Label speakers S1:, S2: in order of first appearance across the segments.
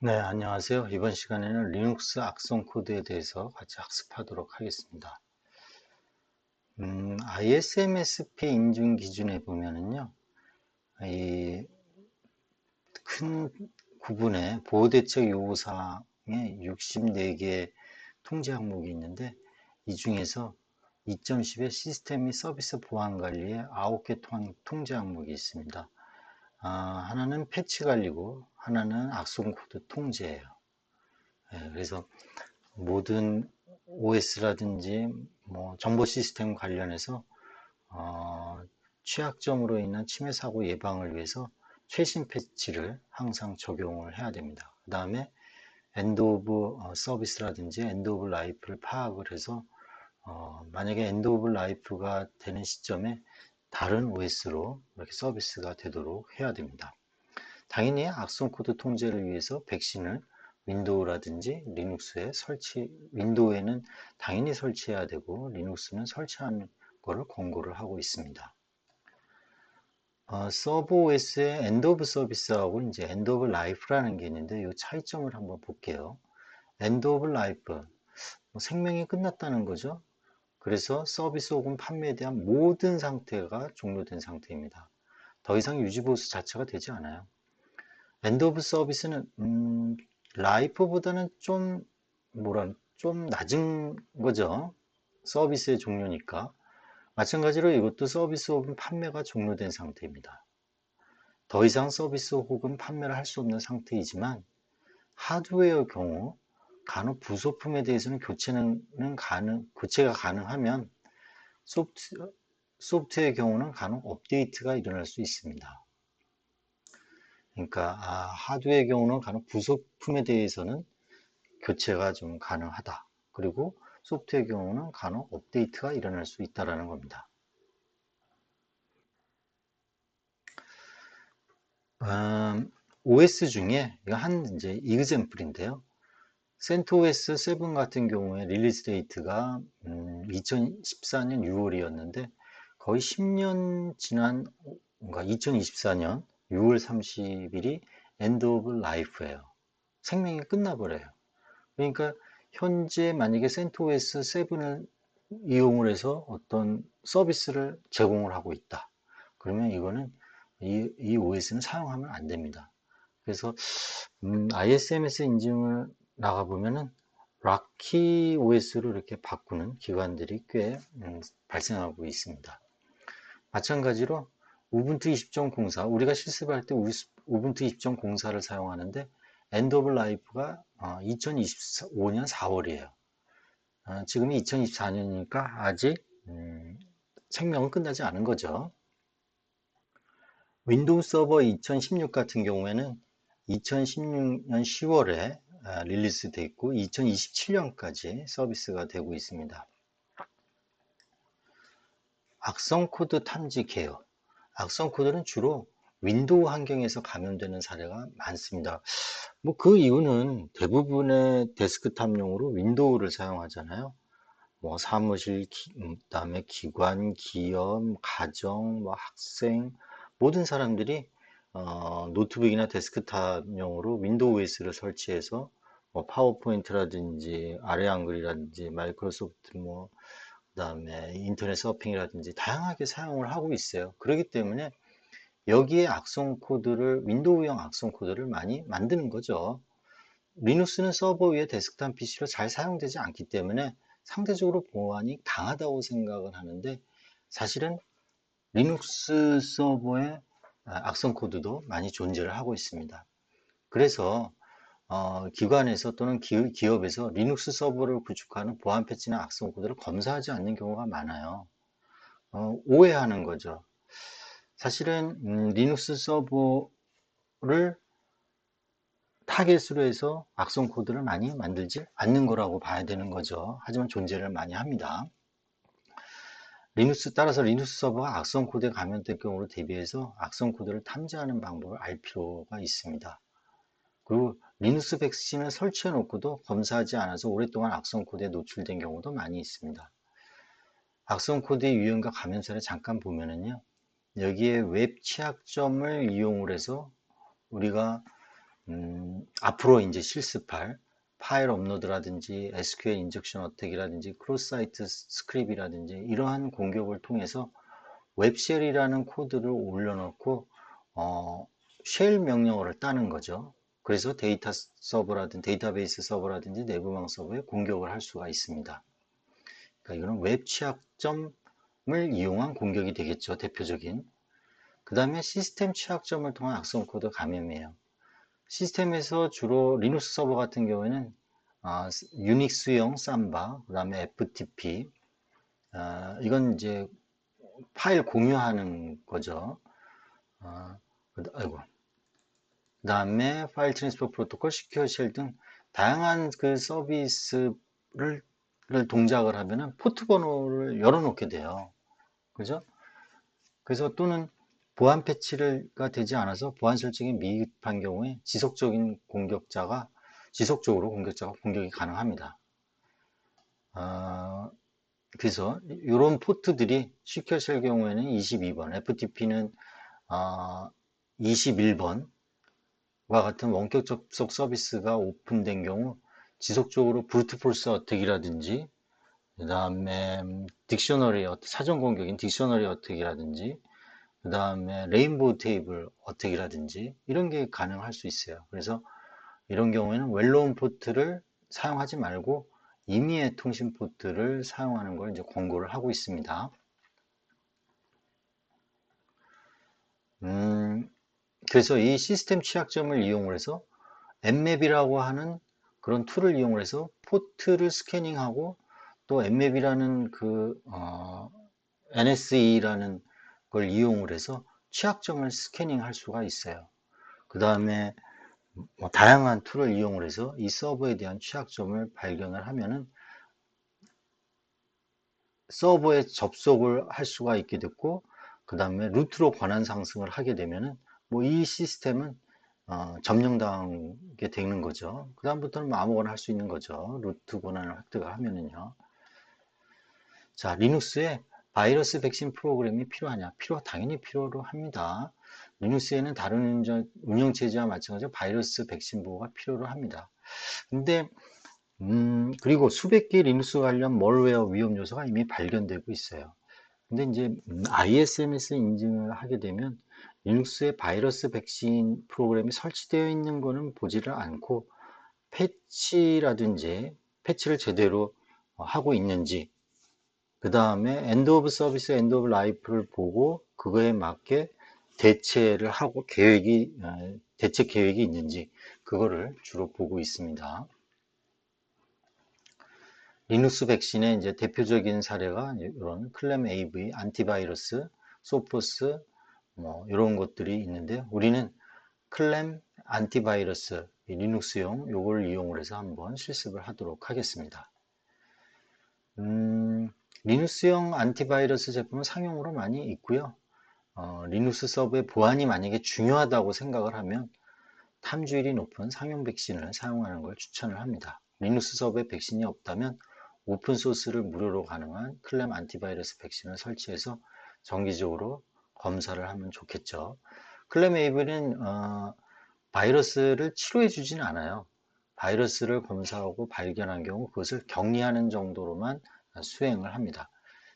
S1: 네, 안녕하세요. 이번 시간에는 리눅스 악성 코드에 대해서 같이 학습하도록 하겠습니다. ISMSP 인증 기준에 보면은요, 이 큰 구분의 보호대책 요구사항에 64개 통제 항목이 있는데, 이 중에서 2.10의 시스템 및 서비스 보안 관리에 9개 통제 항목이 있습니다. 하나는 패치 관리고, 하나는 악성 코드 통제예요. 그래서 모든 OS라든지 뭐 정보 시스템 관련해서 취약점으로 인한 침해 사고 예방을 위해서 최신 패치를 항상 적용을 해야 됩니다. 그 다음에 엔드 오브 서비스라든지 엔드 오브 라이프를 파악을 해서 만약에 엔드 오브 라이프가 되는 시점에 다른 OS로 이렇게 서비스가 되도록 해야 됩니다. 당연히 악성 코드 통제를 위해서 백신을 윈도우라든지 리눅스에 윈도우에는 당연히 설치해야 되고 리눅스는 설치하는 것을 권고를 하고 있습니다. 서브 OS의 엔드 오브 서비스하고 이제 엔드 오브 라이프라는 게 있는데 이 차이점을 한번 볼게요. 엔드 오브 라이프, 생명이 끝났다는 거죠. 그래서 서비스 혹은 판매에 대한 모든 상태가 종료된 상태입니다. 더 이상 유지보수 자체가 되지 않아요. 엔드 오브 서비스는 라이프보다는 좀 낮은 거죠. 서비스의 종료니까. 마찬가지로 이것도 서비스 혹은 판매가 종료된 상태입니다. 더 이상 서비스 혹은 판매를 할 수 없는 상태이지만 하드웨어 경우 간혹 부속품에 대해서는 교체가 가능하면 소프트웨어의 경우는 간혹 업데이트가 일어날 수 있습니다. 그러니까 하드웨어의 경우는 간혹 부속품에 대해서는 교체가 좀 가능하다. 그리고 소프트웨어의 경우는 간혹 업데이트가 일어날 수 있다는 겁니다. OS 중에 이거 한 이제 example인데요. CentOS 7 같은 경우에 릴리즈 데이트가 2014년 6월이었는데 거의 10년 지난 뭔가 2024년 6월 30일이 엔드 오브 라이프예요. 생명이 끝나버려요. 그러니까 현재 만약에 CentOS 7을 이용을 해서 어떤 서비스를 제공을 하고 있다. 그러면 이거는 이 OS는 사용하면 안 됩니다. 그래서 ISMS 인증을 나가보면은 락키 OS로 이렇게 바꾸는 기관들이 꽤 발생하고 있습니다. 마찬가지로 우분투 20.04 우리가 실습할 때 우분투 20.04를 사용하는데 엔드 오브 라이프가 2025년 4월이에요. 지금이 2024년이니까 아직 생명은 끝나지 않은 거죠. 윈도우 서버 2016 같은 경우에는 2016년 10월에 릴리스 돼 있고 2027년까지 서비스가 되고 있습니다. 악성 코드 탐지 케어. 악성 코드는 주로 윈도우 환경에서 감염되는 사례가 많습니다. 뭐 그 이유는 대부분의 데스크탑용으로 윈도우를 사용하잖아요. 뭐 사무실, 그다음에 기관, 기업, 가정, 뭐 학생 모든 사람들이 노트북이나 데스크탑용으로 윈도우 OS를 설치해서 뭐 파워포인트라든지 아래 한글이라든지 마이크로소프트 뭐 그다음에 인터넷 서핑이라든지 다양하게 사용을 하고 있어요. 그렇기 때문에 여기에 윈도우형 악성 코드를 많이 만드는 거죠. 리눅스는 서버 위에 데스크탑 PC로 잘 사용되지 않기 때문에 상대적으로 보안이 강하다고 생각을 하는데 사실은 리눅스 서버에 악성 코드도 많이 존재를 하고 있습니다. 그래서 기관에서 또는 기업에서 리눅스 서버를 구축하는 보안 패치나 악성 코드를 검사하지 않는 경우가 많아요. 오해하는 거죠. 사실은 리눅스 서버를 타겟으로 해서 악성 코드를 많이 만들지 않는 거라고 봐야 되는 거죠. 하지만 존재를 많이 합니다. 따라서 리눅스 서버가 악성 코드에 감염될 경우를 대비해서 악성 코드를 탐지하는 방법을 알 필요가 있습니다. 그리고 리눅스 백신을 설치해 놓고도 검사하지 않아서 오랫동안 악성 코드에 노출된 경우도 많이 있습니다. 악성 코드의 유형과 감염사를 잠깐 보면은요. 여기에 웹 취약점을 이용을 해서 우리가 앞으로 이제 실습할 파일 업로드라든지 SQL 인젝션 어택이라든지 크로스 사이트 스크립이라든지 이러한 공격을 통해서 웹쉘이라는 코드를 올려놓고 쉘 명령어를 따는 거죠. 그래서 데이터 서버라든지 데이터베이스 서버라든지 내부망 서버에 공격을 할 수가 있습니다. 그러니까 이거는 웹 취약점을 이용한 공격이 되겠죠. 대표적인. 그 다음에 시스템 취약점을 통한 악성 코드 감염이에요. 시스템에서 주로 리눅스 서버 같은 경우에는 유닉스용 삼바, 그 다음에 FTP, 이건 이제 파일 공유하는 거죠. 아이고. 그 다음에 파일 트랜스퍼 프로토콜, 시큐어 쉘 등 다양한 그 서비스를 동작을 하면은 포트 번호를 열어놓게 돼요. 그죠? 그래서 또는 보안 패치가 되지 않아서 보안 설정이 미흡한 경우에 지속적으로 공격자가 공격이 가능합니다. 그래서 이런 포트들이 시큐어 쉘 경우에는 22번, FTP는 21번과 같은 원격 접속 서비스가 오픈된 경우 지속적으로 브루트포스 어택이라든지 그 다음에 사전 공격인 딕셔너리 어택이라든지 그 다음에 레인보우 테이블 어택이라든지 이런 게 가능할 수 있어요. 그래서 이런 경우에는 웰로운 포트를 사용하지 말고 임의의 통신 포트를 사용하는 걸 이제 권고를 하고 있습니다. 그래서 이 시스템 취약점을 이용을 해서 엠맵이라고 하는 그런 툴을 이용을 해서 포트를 스캐닝하고 또 엠맵이라는 NSE라는 걸 이용을 해서 취약점을 스캐닝할 수가 있어요. 그 다음에 다양한 툴을 이용을 해서 이 서버에 대한 취약점을 발견을 하면은 서버에 접속을 할 수가 있게 됐고 그 다음에 루트로 권한 상승을 하게 되면은 이 시스템은 점령당하게 되는 거죠. 그 다음부터는 아무거나 할 수 있는 거죠. 루트 권한을 획득을 하면은요. 자, 리눅스에 바이러스 백신 프로그램이 필요하냐? 당연히 필요로 합니다. 리눅스에는 다른 운영체제와 마찬가지로 바이러스 백신 보호가 필요로 합니다. 근데 그리고 수백 개의 리눅스 관련 멀웨어 위험 요소가 이미 발견되고 있어요. 근데 이제 ISMS 인증을 하게 되면 리눅스에 바이러스 백신 프로그램이 설치되어 있는 거는 보지를 않고 패치를 제대로 하고 있는지 그 다음에 엔드 오브 서비스, 엔드 오브 라이프를 보고 그거에 맞게 대책 계획이 있는지 그거를 주로 보고 있습니다. 리눅스 백신의 이제 대표적인 사례가 이런 클램 AV, 안티바이러스, 소포스 이런 것들이 있는데 우리는 클램 안티바이러스 리눅스용 요걸 이용을 해서 한번 실습을 하도록 하겠습니다. 리눅스용 안티바이러스 제품은 상용으로 많이 있고요. 리눅스 서버의 보안이 만약에 중요하다고 생각을 하면 탐주율이 높은 상용 백신을 사용하는 걸 추천을 합니다. 리눅스 서버에 백신이 없다면 오픈소스를 무료로 가능한 클램 안티바이러스 백신을 설치해서 정기적으로 검사를 하면 좋겠죠. 클램 에이블은 바이러스를 치료해 주진 않아요. 바이러스를 검사하고 발견한 경우 그것을 격리하는 정도로만 수행을 합니다.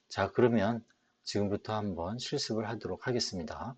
S1: 자, 그러면 지금부터 한번 실습을 하도록 하겠습니다.